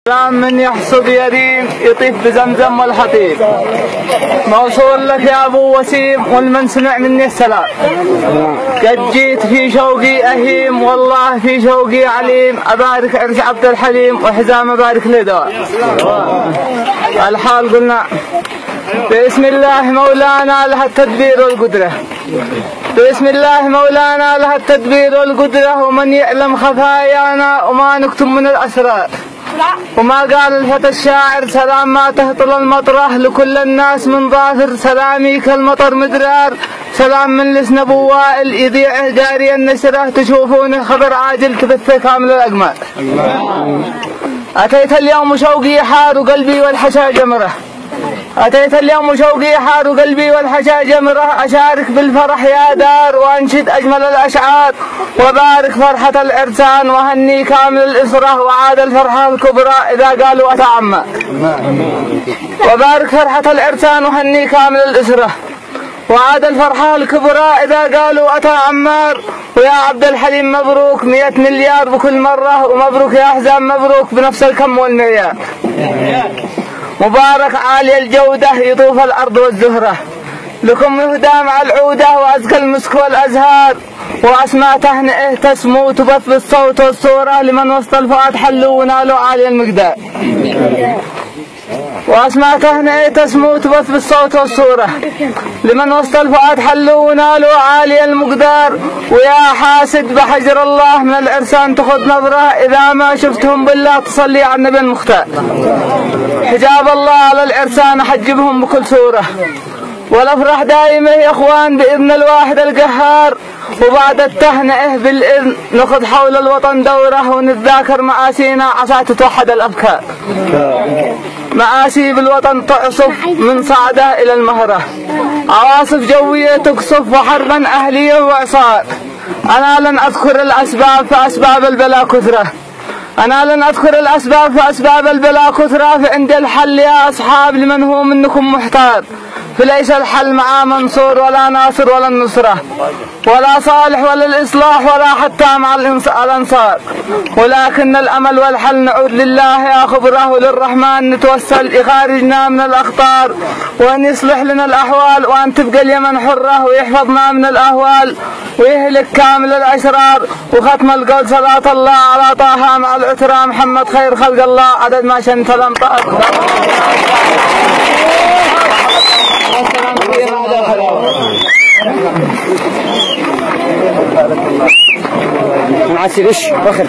سلام من يحصد يريم يطيف بزمزم والحطيب. موصول لك يا ابو وسيم والمن سمع مني السلام. قد جيت في شوقي اهيم والله في شوقي عليم. ابارك عرس عبد الحليم وحزام ابارك لدواء. الحال قلنا بسم الله مولانا لها التدبير والقدرة. بسم الله مولانا لها التدبير والقدرة. ومن يعلم خفايانا وما نكتم من الأسرار. وما قال الفتى الشاعر سلام ما تهطل المطره لكل الناس من ظافر. سلامي كالمطر مدرار. سلام من لسن ابو وائل يذيعه جاري النشره. تشوفونه خبر عاجل تبثه كامل الاقمار. اتيت اليوم شوقي حار وقلبي والحشا جمره. أتيت اليوم شوقي حار قلبي والحشا جمره. أشارك بالفرح يا دار وأنشد أجمل الأشعار. وبارك فرحة العرسان وهني كامل الإسرة. وعاد الفرحة الكبرى إذا قالوا أتى عمار. وبارك فرحة العرسان وهني كامل الإسرة. وعاد الفرحة الكبرى إذا قالوا أتى عمار. ويا عبد الحليم مبروك 100 مليار بكل مرة. ومبروك يا حزام مبروك بنفس الكم والمعيار. مبارك عالي الجودة يطوف الأرض والزهرة. لكم يهدى مع العودة وأزكى المسك والأزهار. وأسماء تهنئه تسمو تبث بالصوت والصورة. لمن وسط الفؤاد حلوا ونالوا عالي المقدار. وأسماء تهنئه تسمو تبث بالصوت والصورة. لمن وسط الفؤاد حلوا ونالوا عالي المقدار. ويا حاسد بحجر الله من العرسان تخذ نظرة. إذا ما شفتهم بالله تصلي على النبي المختار. حجاب الله على العرسان حجبهم بكل صورة. والأفراح دائمة يا إخوان بإذن الواحد القهار. وبعد التهنئة بالإذن نخذ حول الوطن دورة. ونتذاكر مآسينا عسى تتوحد الأفكار. مآسي بالوطن تعصف من صعدة إلى المهرة. عواصف جوية تقصف وحربا أهلية وإعصار. أنا لن أذكر الأسباب فأسباب البلاء كثرة. أنا لن أذكر الأسباب فأسباب البلاء كثرة. فعند الحل يا أصحاب لمن هو منكم محتار. فليس الحل مع منصور ولا ناصر ولا النصرة ولا صالح ولا الإصلاح ولا حتى مع الأنصار. ولكن الأمل والحل نعود لله يا خبره. وللرحمن نتوسل يخارجنا من الأخطار. وأن يصلح لنا الأحوال. وأن تبقى اليمن حرة ويحفظنا من الأهوال. ويهلك كامل الأشرار. وختم القول صلاة الله على طه مع العترى محمد خير خلق الله عدد ما شنت الأمطار. معسي وش وخر